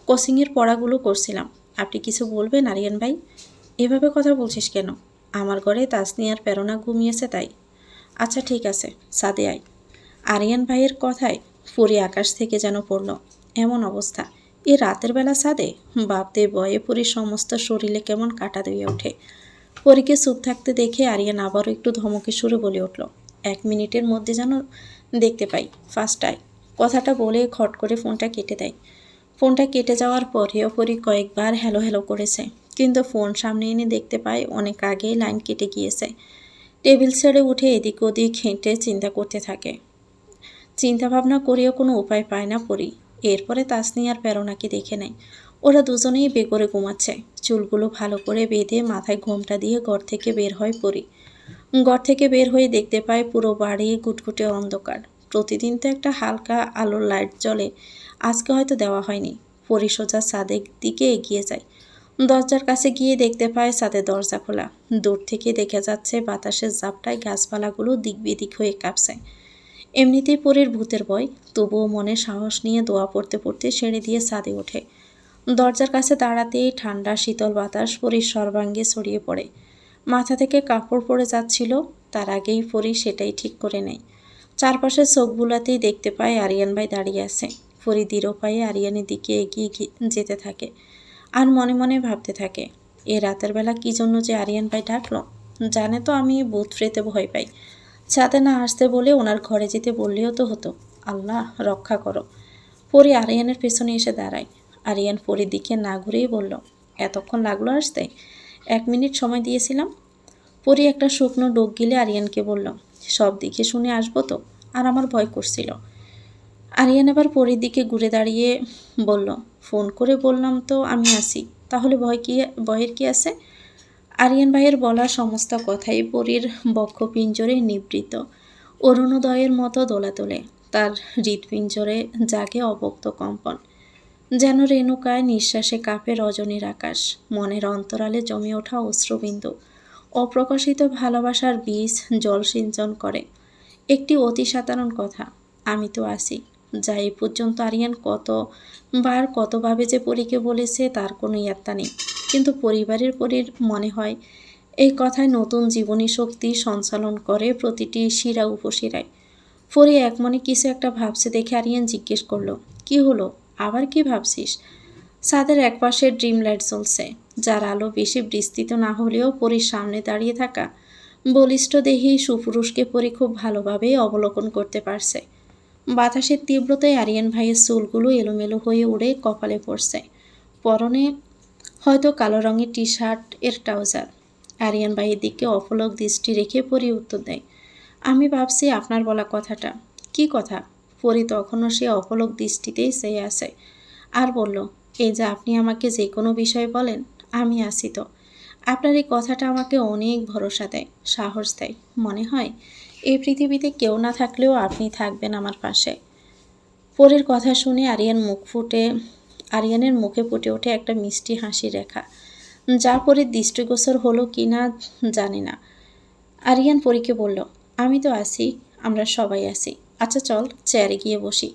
কোচিংয়ের পড়াগুলো করছিলাম। আপনি কিছু বলবেন আরিয়ান ভাই? এভাবে কথা বলছিস কেন? আমার ঘরে তাসনিয়ার প্রেরণা ঘুমিয়েছে তাই। আচ্ছা ঠিক আছে, ছাদে আয়। আরিয়ান ভাইয়ের কথায় পরী আকাশ থেকে যেন পড়ল। এমন অবস্থা, এ রাতের বেলা ছাদে? ভাবতে ভয়ে পরীর সমস্ত শরীরে কেমন কাটা দিয়ে ওঠে। পরীকে চুপ থাকতে দেখে আরিয়ান আবারও একটু ধমকে সুরে বলে উঠল, 1 মিনিটের মধ্যে যেন দেখতে পাই, ফার্স্ট আয়। কথাটা বলে খট করে ফোনটা কেটে দেয়। ফোনটা কেটে যাওয়ার পরেও পরী কয়েকবার হ্যালো হ্যালো করেছে, কিন্তু ফোন সামনে এনে দেখতে পায় অনেক আগেই লাইন কেটে গিয়েছে। টেবিল ছেড়ে উঠে এদিক ওদিক হেঁটে চিন্তা করতে থাকে। চিন্তা ভাবনা করেও কোনো উপায় পায় না পরী। এরপরে তাসনিয়ার প্রেরণাকে দেখে নেয়। ওরা দুজনেই বেঘরে ঘুমাচ্ছে। চুলগুলো ভালো করে বেঁধে মাথায় ঘোমটা দিয়ে ঘর থেকে বের হয় পরী। ঘর থেকে বের হয়ে দেখতে পায় পুরো বাড়ি ঘুটঘুটে অন্ধকার। প্রতিদিন তো একটা হালকা আলোর লাইট জ্বলে, আজকে হয়তো দেওয়া হয়নি। পরী সোজা ছাদের দিকে এগিয়ে যায়। দরজার কাছে গিয়ে দেখতে পায় ছাদের দরজা খোলা। দূর থেকে দেখা যাচ্ছে বাতাসের ঝাপটায় গাছপালাগুলো দিক বিদিক হয়ে কাঁপছে। এমনিতেই পরীর ভূতের ভয়, তবুও মনে সাহস নিয়ে দোয়া পড়তে পড়তে সিঁড়ি দিয়ে ছাদে ওঠে। দরজার কাছে দাঁড়াতেই ঠান্ডা শীতল বাতাস পরীর সর্বাঙ্গে ছড়িয়ে পড়ে। মাথা থেকে কাপড় পড়ে যাচ্ছিল, তার আগেই পরী সেটাই ঠিক করে নেয়। চারপাশে চোখ বুলাতেই দেখতে পায় আরিয়ান ভাই দাঁড়িয়ে আছে। পরী দৃঢ় পায়ে আরিয়ানের দিকে এগিয়ে যেতে থাকে আর মনে মনে ভাবতে থাকে, এ রাতের বেলা কী জন্য যে আরিয়ান ভাই ডাকলো। জানে তো আমি ভূত প্রেতে ভয় পাই। ছাদে না আসতে বলে ওনার ঘরে যেতে বললেও তো হতো। আল্লাহ রক্ষা করো। পরী আরিয়ানের পেছনে এসে দাঁড়ায়। আরিয়ান পরীর দিকে না ঘুরেই বলল, এতক্ষণ লাগলো আসতে? 1 মিনিট সময় দিয়েছিলাম। পরী একটা শুকনো ডোক গিলে আরিয়ানকে বলল, সব দিকে শুনে আসবো তো, আর আমার ভয় করছিল। আরিয়ান এবার পরীর দিকে ঘুরে দাঁড়িয়ে বলল, ফোন করে বললাম তো আমি আসি, তাহলে ভয়ের কি আছে? আরিয়ান ভাইয়ের বলা সমস্ত কথাই পরীর বক্ষপিঞ্জরে নিবৃত অরুণোদয়ের মতো দোলাতলে। তার হৃৎপিঞ্জরে জাগে অব্যক্ত কম্পন, যেন রেণুকায় নিঃশ্বাসে কাঁপে রজনীর আকাশ। মনের অন্তরালে জমে ওঠা অশ্রুবিন্দু অপ্রকাশিত ভালোবাসার বীজ জল সিঞ্চন করে। একটি অতি সাধারণ কথা, আমি তো আসি, যা এই পর্যন্ত আরিয়ান কতভাবে যে পরীকে বলেছে তার কোনো ইয়াত্তা নেই। কিন্তু পরীর মনে হয় এই কথায় নতুন জীবনী শক্তি সঞ্চালন করে প্রতিটি শিরা উপশিরায়। পরী একমনে কিছু একটা ভাবছে দেখে আরিয়ান জিজ্ঞেস করলো, কি হলো, আবার কি ভাবছিস? ছাদের একপাশে ড্রিম লাইট জ্বলছে, যার আলো বেশি বিস্তৃত না হলেও পরীর সামনে দাঁড়িয়ে থাকা বলিষ্ঠ দেহী সুপুরুষকে পরী খুব ভালোভাবেই অবলোকন করতে পারছে। বাতাসের তীব্রতায় আরিয়ান ভাইয়ের চুলগুলো এলোমেলো হয়ে উড়ে কপালে পড়ছে। পরনে হয়তো কালো রঙের টি শার্ট এর ট্রাউজার। আরিয়ান ভাইয়ের দিকে অপলক দৃষ্টি রেখে পরী উত্তর দেয়, আমি ভাবছি আপনার বলা কথাটা। কি কথা? পরী তখনও সে অপলক দৃষ্টিতেই চেয়ে আছে আর বলল, এই যে আপনি আমাকে যে কোনো বিষয়ে বলেন, আমি আসি তো। আপনার এই কথাটা আমাকে অনেক ভরসা দেয়, সাহস দেয়। মনে হয় এই পৃথিবীতে কেউ না থাকলেও আপনি থাকবেন আমার পাশে। পরীর কথা শুনে আরিয়ানের মুখে ফুটে ওঠে একটা মিষ্টি হাসি রেখা, যা পরীর দৃষ্টিগোচর হলো কি না জানি না। আরিয়ান পরীকে বলল, আমি তো আসি, আমরা সবাই আসি। আচ্ছা চল চেয়ারে গিয়ে বসি।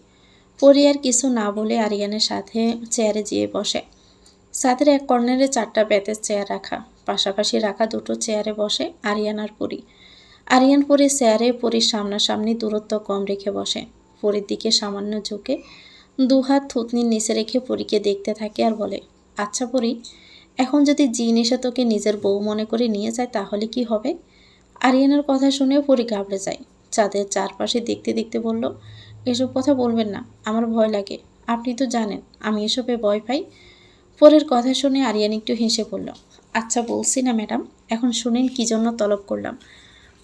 পরী আর কিছু না বলে আরিয়ানের সাথে চেয়ারে যেয়ে বসে। ছাদের এক কর্নারে 4টা বেতের চেয়ার রাখা, পাশাপাশি রাখা 2টো চেয়ারে বসে আরিয়ান আর পরী। আরিয়ান পরীর চেয়ারে পরীর সামনাসামনি দূরত্ব কম রেখে বসে। পরীর দিকে সামান্য ঝুঁকে 2 হাত থুতনির নিচে রেখে পরীকে দেখতে থাকে আর বলে, আচ্ছা পরী, এখন যদি জিন এসে তোকে নিজের বউ মনে করে নিয়ে যায় তাহলে কি হবে? আরিয়ানের কথা শুনে পরী ঘাবড়ে যায়। চাঁদের চারপাশে দেখতে দেখতে বলল, এসব কথা বলবেন না, আমার ভয় লাগে। আপনি তো জানেন আমি এসবে ভয় পাই। পরের কথা শুনে আরিয়ান একটু হেসে বলল, আচ্ছা বলছি না ম্যাডাম, এখন শুনেন কি জন্য তলব করলাম।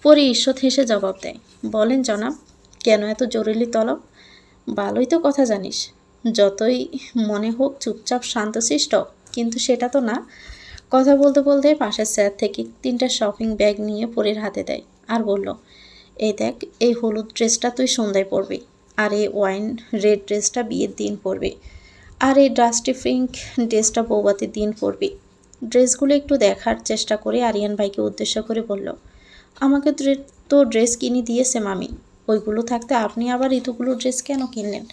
পরে ঈষৎ হেসে জবাব দেয়, বলেন জনাব, কেন এত জরুরি তলব? ভালোই তো কথা জানিস। যতই মনে হোক চুপচাপ শান্তশিষ্ট, কিন্তু সেটা তো না। কথা বলতে বলতে পাশের স্যার থেকে 3টা শপিং ব্যাগ নিয়ে পরীর হাতে দেয় আর বলল, এই দেখ, এই হলুদ ড্রেসটা তুই সন্ধ্যায় পরবি, আর এই ওয়াইন রেড ড্রেসটা বিয়ের দিন পরবি, আর এই ডাস্টি পিঙ্ক ড্রেসটা বৌভাতের দিন পরবি। ড্রেসগুলো একটু দেখার চেষ্টা করে আরিয়ান ভাইকে উদ্দেশ্য করে বলল, আমাকে তো ড্রেস কিনে দিয়েছে মামি, ওইগুলো থাকতে আপনি আবার এতগুলো ড্রেস কেন কিনলেন?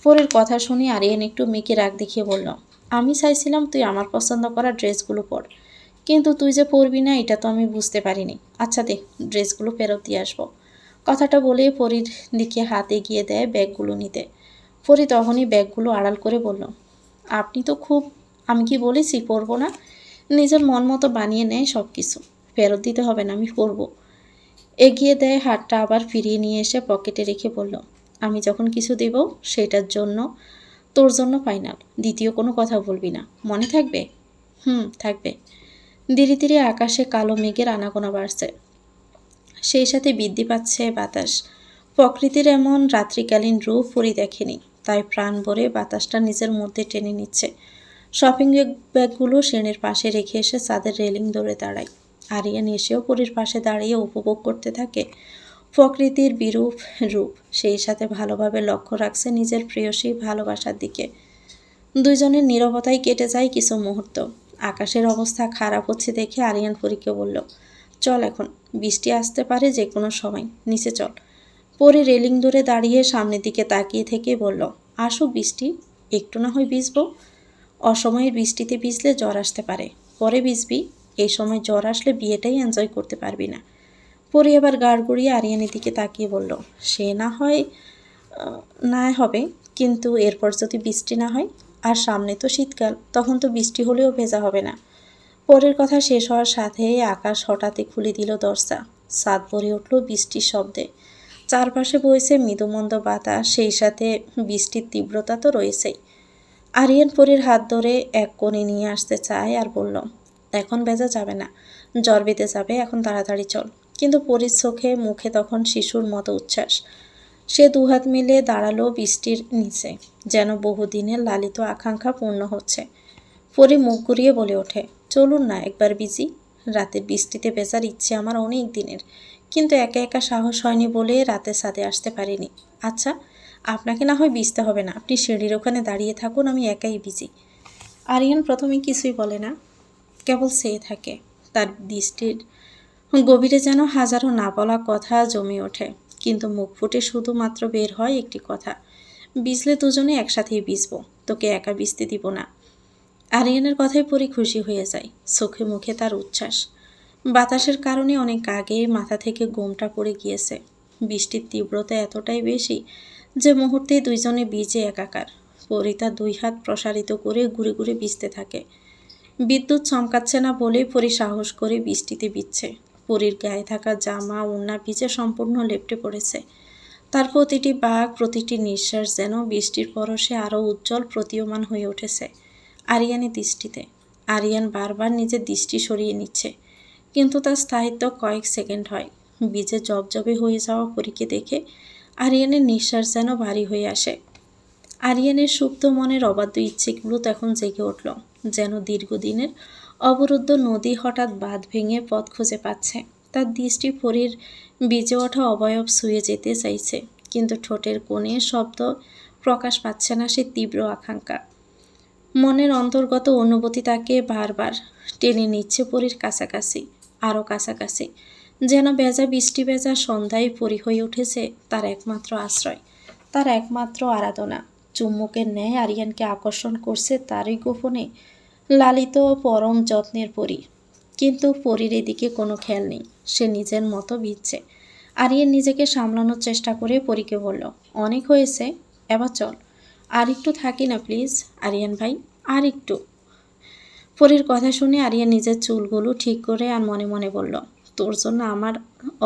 পরের কথা শুনে আরিয়ান একটু মেয়েকে রাগ দেখিয়ে বলল, আমি চাইছিলাম তুই আমার পছন্দ করা ড্রেসগুলো পর, কিন্তু তুই যে পরবি না এটা তো আমি বুঝতে পারিনি। আচ্ছা দে, ড্রেসগুলো ফেরত দিয়ে আসবো। কথাটা বলে পরীর দিকে হাত এগিয়ে দেয় ব্যাগগুলো নিতে। পরি তখনই ব্যাগগুলো আড়াল করে বলল, আপনি তো খুব, আমি কি বলেছি পরবো না? নিজের মন মতো বানিয়ে নেয় সব কিছু। ফেরত দিতে হবে না, আমি পরবো। এগিয়ে দেয় হাতটা আবার ফিরিয়ে নিয়ে এসে পকেটে রেখে বলল, আমি যখন কিছু দেব সেটার জন্য তোর জন্য ফাইনাল, দ্বিতীয় কোনো কথা বলবি না, মনে থাকবে? থাকবে। ধীরে ধীরে আকাশে কালো মেঘের আনাগোনা বাড়ছে, সেই সাথে বৃদ্ধি পাচ্ছে বাতাস। প্রকৃতির এমন রাত্রিকালীন রূপ পরি দেখেনি, তাই প্রাণ ভরে বাতাসটা নিজের মধ্যে টেনে নিচ্ছে। শপিং ব্যাগগুলো শ্রেণীর পাশে রেখে এসে ছাদের রেলিং ধরে দাঁড়ায়। আরিয়ান এসেও পরীর পাশে দাঁড়িয়ে উপভোগ করতে থাকে প্রকৃতির বিরূপ রূপ, সেই সাথে ভালোভাবে লক্ষ্য রাখছে নিজের প্রেয়সী ভালোবাসার দিকে। দুইজনের নীরবতায় কেটে যায় কিছু মুহূর্ত। আকাশের অবস্থা খারাপ হচ্ছে দেখে আরিয়ান পরীকে বলল, চল এখন, বৃষ্টি আসতে পারে যে কোনো সময়, নিচে চল। পরে রেলিং ধরে দাঁড়িয়ে সামনের দিকে তাকিয়ে থেকে বলল, আসুক বৃষ্টি, একটু না হয় ভিজবো। অসময়ের বৃষ্টিতে ভিজলে জ্বর আসতে পারে, পরে ভিজবি। এই সময় জ্বর আসলে বিয়েটাই এনজয় করতে পারবি না। পরে এবার গাড় গড়িয়ে আরিয়ানের দিকে তাকিয়ে বলল, সে না হয় না হবে, কিন্তু এরপর যদি বৃষ্টি না হয়? আর সামনে তো শীতকাল, তখন তো বৃষ্টি হলেও ভেজা হবে না। পরের কথা শেষ হওয়ার সাথেই আকাশ হঠাৎই খুলে দিল দরজা। ছাদ ভরে উঠল বৃষ্টির শব্দে। চারপাশে বইছে মৃদুমন্দ বাতাস, সেই সাথে বৃষ্টির তীব্রতা তো রয়েছেই। আরিয়ান পরীর হাত ধরে এক কোণে নিয়ে আসতে চায় আর বলল, এখন ভেজা যাবে না, জ্বর বেঁধে যাবে, এখন তাড়াতাড়ি চল। কিন্তু পরীর চোখে মুখে তখন শিশুর মতো উচ্ছ্বাস। সে দুহাত মিলে দাঁড়ালো বৃষ্টির নিচে, যেন বহুদিনের লালিত আকাঙ্ক্ষা পূর্ণ হচ্ছে। পরি মুখ ঘুরিয়ে বলে ওঠে, চলুন না একবার বিজি। রাতের বৃষ্টিতে ভেজার ইচ্ছে আমার অনেক দিনের, কিন্তু একা একা সাহস হয়নি বলে রাতে ছাদে আসতে পারিনি। আচ্ছা, আপনাকে না হয় ভিজতে হবে না, আপনি সিঁড়ির ওখানে দাঁড়িয়ে থাকুন, আমি একাই ভিজি। আরিয়ান প্রথমে কিছুই বলে না, কেবল চেয়ে থাকে। তার দৃষ্টির গভীরে যেন হাজারো না বলা কথা জমে ওঠে, কিন্তু মুখ ফুটে শুধুমাত্র বের হয় একটি কথা, ভিজলে দুজনে একসাথেই ভিজবো, তোকে একা ভিজতে দিব না। আরিয়ানের কথায় পরি খুশি হয়ে যায়, চোখে মুখে তার উচ্ছ্বাস। বাতাসের কারণে অনেক আগে মাথা থেকে ঘুমটা পড়ে গিয়েছে। বৃষ্টির তীব্রতা এতটাই বেশি যে মুহূর্তেই দুইজনে ভিজে একাকার। পরি তার 2 হাত প্রসারিত করে ঘুরে ঘুরে ভিজতে থাকে। বিদ্যুৎ চমকাচ্ছে না বলে পরি সাহস করে বৃষ্টিতে ভিজছে। পরির গায়ে থাকা জামা ওড়না ভিজে সম্পূর্ণ লেপ্টে পড়েছে। তার প্রতিটি বাঁক, প্রতিটি নিঃশ্বাস যেন বৃষ্টির পরশে আরও উজ্জ্বল প্রতীয়মান হয়ে উঠেছে আরিয়ানের দৃষ্টিতে। আরিয়ান বারবার নিজের দৃষ্টি সরিয়ে নিচ্ছে, কিন্তু তার স্থায়িত্ব কয়েক সেকেন্ড হয়। বীজে জবজবে হয়ে যাওয়া পরীকে দেখে আরিয়ানের নিঃশ্বাস যেন ভারী হয়ে আসে। আরিয়ানের সুপ্ত মনের অবাধ্য ইচ্ছেগুলো তখন জেগে উঠল, যেন দীর্ঘদিনের অবরুদ্ধ নদী হঠাৎ বাঁধ ভেঙে পথ খুঁজে পাচ্ছে। তার দৃষ্টি পরীর বীজে ওঠা অবয়ব ছুঁয়ে যেতে চাইছে, কিন্তু ঠোঁটের কোণে শব্দ প্রকাশ পাচ্ছে না সে তীব্র আকাঙ্ক্ষা। মনের অন্তর্গত অনুভূতি তাকে বারবার টেনে নিচ্ছে পরীর কাছাকাছি, আরও কাছাকাছি, যেন ভেজা বৃষ্টি ভেজা সন্ধ্যায় পরি হয়ে উঠেছে তার একমাত্র আশ্রয়, তার একমাত্র আরাধনা। চুম্বকের ন্যায় আরিয়ানকে আকর্ষণ করছে তারই গোপনে লালিত পরম যত্নের পরি। কিন্তু পরীর এদিকে কোনো খেয়াল নেই, সে নিজের মতো ভিজছে। আরিয়ান নিজেকে সামলানোর চেষ্টা করে পরীকে বলল, অনেক হয়েছে, এবার চল। আর একটু থাকি না প্লিজ আরিয়ান ভাই, আর একটু। পরীর কথা শুনে আরিয়ান নিজের চুলগুলো ঠিক করে আর মনে মনে বলল, তোর জন্য আমার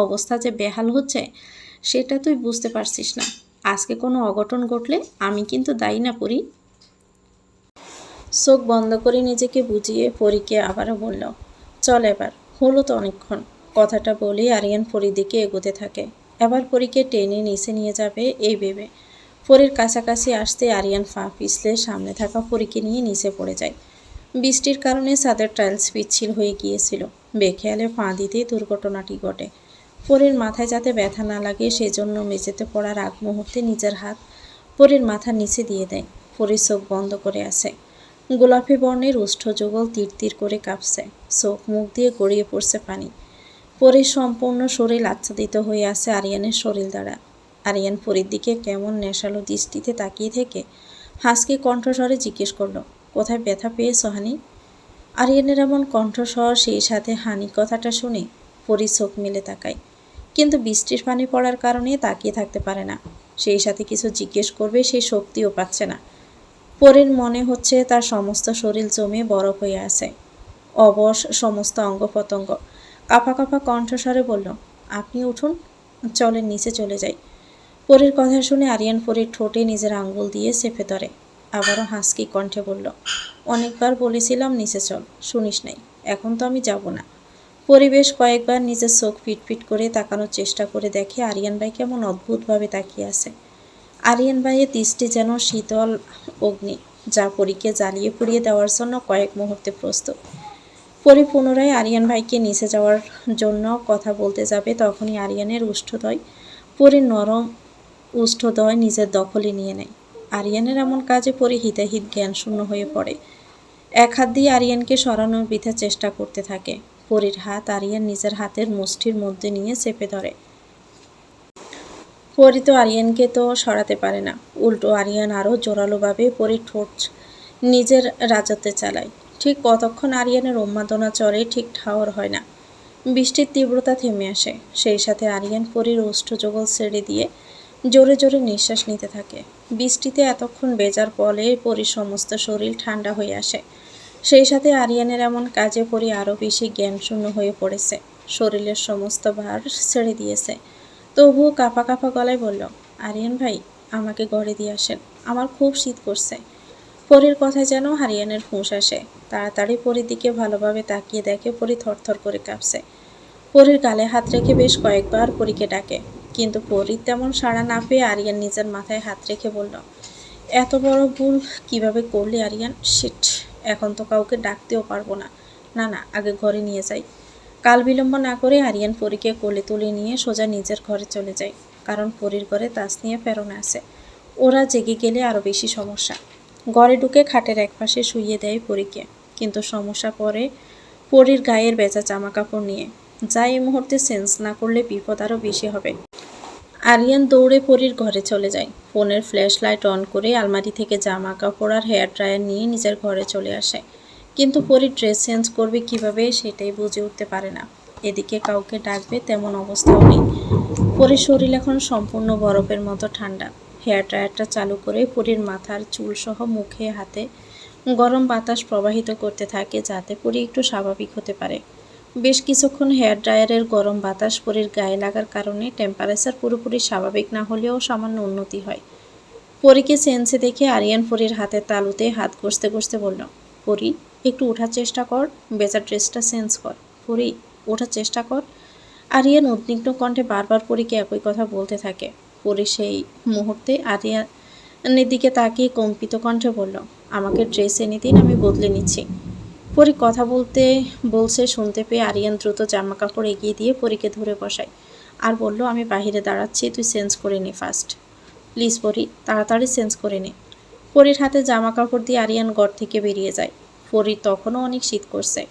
অবস্থা যে বেহাল হচ্ছে সেটা তুই বুঝতে পারছিস না। আজকে কোনো অঘটন ঘটলে আমি কিন্তু দায়ী না পরি। চোখ বন্ধ করে নিজেকে বুঝিয়ে পরীকে আবারও বলল, চল এবার, হলো তো অনেকক্ষণ। কথাটা বলেই আরিয়ান পরীর দিকে এগোতে থাকে। এবার পরীকে টেনে নিচে নিয়ে যাবে এই ভেবে পরীর কাছাকাছি আসতে আরিয়ান পা পিছলে সামনে থাকা পরীকে নিয়ে নিচে পড়ে যায়। বৃষ্টির কারণে ছাদের টাইলস পিচ্ছিল হয়ে গিয়েছিল। বেখেয়ালে পা দিতেই দুর্ঘটনাটি ঘটে। পরীর মাথায় যাতে ব্যথা না লাগে সেজন্য মেঝেতে পড়ার আগ মুহূর্তে নিজের হাত পরীর মাথার নিচে দিয়ে দেয়। পরীর চোখ বন্ধ করে আসে। গোলাপি বর্ণের ওষ্ঠযুগল তীর তীর করে কাঁপছে। চোখ মুখ দিয়ে গড়িয়ে পড়ছে পানি। পরীর সম্পূর্ণ শরীর আচ্ছাদিত হয়ে আছে আরিয়ানের শরীর দ্বারা। আরিয়ান পরীর দিকে কেমন নেশালো দৃষ্টিতে তাকিয়ে থেকে হাসকি কণ্ঠস্বরে জিজ্ঞেস করলো, কোথায় ব্যথা পেয়েছ হানি? আরিয়ানের এমন কণ্ঠস্বর, সেই সাথে হানি কথাটা শুনে পরী চোখ মেলে তাকায়, কিন্তু বৃষ্টির পানি পড়ার কারণে তাকিয়ে থাকতে পারে না। সেই সাথে কিছু জিজ্ঞেস করবে সেই শক্তিও পাচ্ছে না। পরীর মনে হচ্ছে তার সমস্ত শরীর জমে বরফ হয়ে আছে। অবশ সমস্ত অঙ্গ প্রত্যঙ্গ। কাঁপা কাঁপা কণ্ঠস্বরে বলল, আপনি উঠুন, চলেন নিচে চলে যাই। পরীর কথা শুনে আরিয়ান পরীর ঠোঁটে নিজের আঙ্গুল দিয়ে চেপে ধরে আবারও হাসকি কণ্ঠে বলল, অনেকবার বলেছিলাম নিচে চল, শুনিস নাই, এখন তো আমি যাব না। পরিবেশ কয়েকবার নিজের চোখ পিটপিট করে তাকানোর চেষ্টা করে দেখে আরিয়ান ভাই কেমন অদ্ভুতভাবে তাকিয়ে আছে। আরিয়ান ভাইয়ের দৃষ্টি যেন শীতল অগ্নি, যা পরীকে জ্বালিয়ে পুড়িয়ে দেওয়ার জন্য কয়েক মুহূর্তে প্রস্তুত। পরী পুনরায় আরিয়ান ভাইকে নিচে যাওয়ার জন্য কথা বলতে যাবে, তখনই আরিয়ানের উষ্ঠদয় পরীর নরম উষ্ঠদয় নিজের দখলে নিয়ে নেয়। আরিয়ানের এমন কাজে পরী হিতাহিত জ্ঞানশূন্য হয়ে পড়ে। এক হাত দিয়ে আরিয়ানকে সরানোর বৃথা চেষ্টা করতে থাকে। পরীর হাত আরিয়ান নিজের হাতের মুষ্টির মধ্যে নিয়ে চেপে ধরে। পরী তো আরিয়ানকে তো সরাতে পারে না, উল্টো আরিয়ান আরও জোরালোভাবে পরীর ঠোঁট নিজের রাজত্বে চালায়। ঠিক কতক্ষণ আরিয়ানের উন্মাদনা চড়ে ঠিক ঠাওর হয় না। বৃষ্টির তীব্রতা থেমে আসে। সেই সাথে আরিয়ান পরীর ওষ্ঠযুগল ছেড়ে দিয়ে জোরে জোরে নিঃশ্বাস নিতে থাকে। বৃষ্টিতে এতক্ষণ বেজার ফলে পরীর সমস্ত শরীর ঠান্ডা হয়ে আসে। সেই সাথে আরিয়ানের এমন কাজে পরী আরও বেশি জ্ঞানশূন্য হয়ে পড়েছে। শরীরের সমস্ত ভার ছেড়ে দিয়েছে। তবুও কাঁপা কাঁপা গলায় বলল, আরিয়ান ভাই, আমাকে ঘরে দিয়ে আসেন, আমার খুব শীত করছে। পরীর কথায় যেন আরিয়ানের হুঁশ আসে। তাড়াতাড়ি পরীর দিকে ভালোভাবে তাকিয়ে দেখে পরী থরথর করে কাঁপছে। পরীর গালে হাত রেখে বেশ কয়েকবার পরীকে ডাকে, কিন্তু পরীর তেমন সাড়া না পেয়ে আরিয়ান নিজের মাথায় হাত রেখে বলল, এত বড় ভুল কিভাবে করলি আরিয়ান? শিট, এখন তো কাউকে ডাকতেও পারবো না। না না, আগে ঘরে নিয়ে যাই। কাল বিলম্ব না করে আরিয়ান পরীকে কোলে তুলে নিয়ে সোজা নিজের ঘরে চলে যায়, কারণ পরীর ঘরে তাসনিয়া ফেরনে আছে। ওরা জেগে গেলে আরও বেশি সমস্যা। ঘরে ঢুকে খাটের একপাশে শুইয়ে দেয় পরীকে, কিন্তু সমস্যা পড়ে পরীর গায়ের বেচা জামা কাপড় নিয়ে, যা এই মুহূর্তে সেন্স না করলে বিপদ আরও বেশি হবে। আরিয়ান দৌড়ে পরীর ঘরে চলে যায়। ফোনের ফ্ল্যাশ লাইট অন করে আলমারি থেকে জামা কাপড় আর হেয়ার ড্রায়ার নিয়ে নিজের ঘরে চলে আসে, কিন্তু পরীর ড্রেস চেঞ্জ করবে কিভাবে সেটাই বুঝে উঠতে পারে না। এদিকে কাউকে ডাকবে তেমন অবস্থাও নেই। পরীর শরীর এখন সম্পূর্ণ বরফের মতো ঠান্ডা। হেয়ার ড্রায়ারটা চালু করে পরীর মাথার চুলসহ মুখে হাতে গরম বাতাস প্রবাহিত করতে থাকে, যাতে পরী একটু স্বাভাবিক হতে পারে। বেশ কিছুক্ষণ হেয়ার ড্রায়ারের গরম বাতাস পরীর গায়ে লাগার কারণে টেম্পারেচার পুরোপুরি স্বাভাবিক না হলেও সামান্য উন্নতি হয়। পরীকে সেন্সে দেখে আরিয়ান পরীর হাতের তালুতে হাত ঘষতে ঘষতে বলল, পরী, একটু ওঠার চেষ্টা কর, বেচার ড্রেসটা চেঞ্জ কর। পরী, ওঠার চেষ্টা কর। আরিয়ান উদ্বিগ্ন কণ্ঠে বারবার পরীকে একই কথা বলতে থাকে। পরী সেই মুহূর্তে আরিয়ানের দিকে তাকিয়ে কম্পিত কণ্ঠে বলল, আমাকে ড্রেস এনে দিন, আমি বদলে নিচ্ছি। পরী কথা বলছে শুনতে পেয়ে আরিয়ান দ্রুত জামা কাপড় এগিয়ে দিয়ে পরীকে ধরে বসায় আর বলল, আমি বাহিরে দাঁড়াচ্ছি, তুই চেঞ্জ করে নে ফার্স্ট। প্লিজ পরী, তাড়াতাড়ি চেঞ্জ করে নে। পরীর হাতে জামা কাপড় দিয়ে আরিয়ান ঘর থেকে বেরিয়ে যায়। পরীর তখনও অনেক শীত করছে,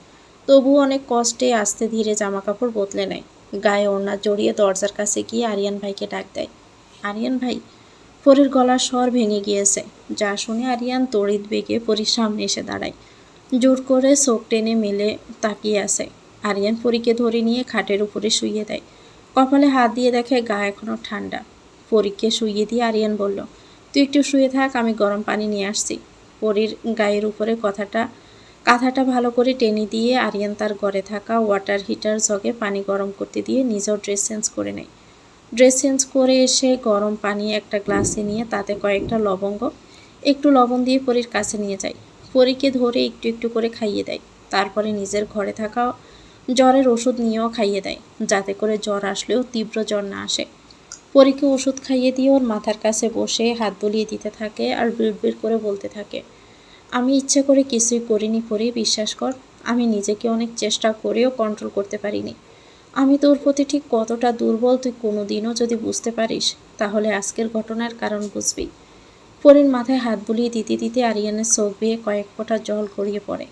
তবুও অনেক কষ্টে আস্তে ধীরে জামা কাপড় বদলে নেয়। গায়ে ওড়না জড়িয়ে দরজার কাছে গিয়ে আরিয়ান ভাইকে ডাক দেয়, আরিয়ান ভাই। পরীর গলার স্বর ভেঙে গিয়েছে, যা শুনে আরিয়ান তড়িৎ বেগে পরীর সামনে এসে দাঁড়ায়। জোর করে চোখ টেনে মেলে তাকিয়ে আছে। আরিয়ান পরীকে ধরে নিয়ে খাটের উপরে শুইয়ে দেয়। কপালে হাত দিয়ে দেখে গা এখনো ঠান্ডা। পরীকে শুইয়ে দিয়ে আরিয়ান বলল, তুই একটু শুয়ে থাক, আমি গরম পানি নিয়ে আসছি। পরীর গায়ের উপরে কাঁথাটা ভালো করে টেনে দিয়ে আরিয়ান তার ঘরে থাকা ওয়াটার হিটার জগে পানি গরম করতে দিয়ে নিজেও ড্রেস চেঞ্জ করে নেয়। ড্রেস চেঞ্জ করে এসে গরম পানি একটা গ্লাসে নিয়ে তাতে কয়েকটা লবঙ্গ একটু লবণ দিয়ে পরীর কাছে নিয়ে যায়। পরীকে ধরে একটু একটু করে খাইয়ে দেয়। তারপরে নিজের ঘরে থাকা জ্বরের ওষুধ নিয়েও খাইয়ে দেয়, যাতে করে জ্বর আসলেও তীব্র জ্বর না আসে। পরীকে ওষুধ খাইয়ে দিয়ে ওর মাথার কাছে বসে হাত বুলিয়ে দিতে থাকে আর বিড়বিড় করে বলতে থাকে, আমি ইচ্ছে করে কিছুই করিনি পরে, বিশ্বাস কর। আমি নিজেকে অনেক চেষ্টা করেও কন্ট্রোল করতে পারিনি। আমি তোর প্রতি ঠিক কতটা দুর্বল তুই কোনোদিনও যদি বুঝতে পারিস, তাহলে আজকের ঘটনার কারণ বুঝবি। পরীর মাথায় হাত বুলিয়ে দিতে দিতে আরিয়ানের চোখ বেয়ে কয়েক ফোঁটা জল গড়িয়ে পড়ে।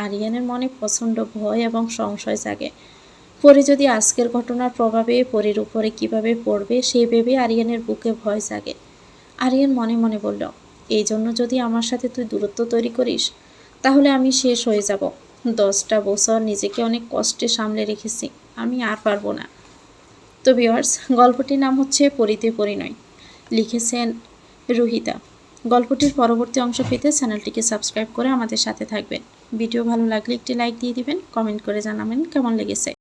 আরিয়ানের মনে প্রচণ্ড ভয় এবং সংশয় জাগে। পরে যদি আজকের ঘটনার প্রভাবে পরীর উপরে কিভাবে পড়বে সেই ভেবে আরিয়ানের বুকে ভয় জাগে। আরিয়ান মনে মনে বলল, এই জন্য যদি আমার সাথে তুই দূরত্ব তৈরি করিস, তাহলে আমি শেষ হয়ে যাব। 10টা বছর নিজেকে অনেক কষ্টে সামলে রেখেছি, আমি আর পারবো না। তো ভিউয়ার্স, গল্পটির নাম হচ্ছে পরীতে পরিণয়, লিখেছেন রুহিতা। গল্পটির পরবর্তী অংশ পেতে চ্যানেলটিকে সাবস্ক্রাইব করে আমাদের সাথে থাকবেন। ভিডিও ভালো লাগলে একটি লাইক দিয়ে দিবেন, কমেন্ট করে জানাবেন কেমন লেগেছে।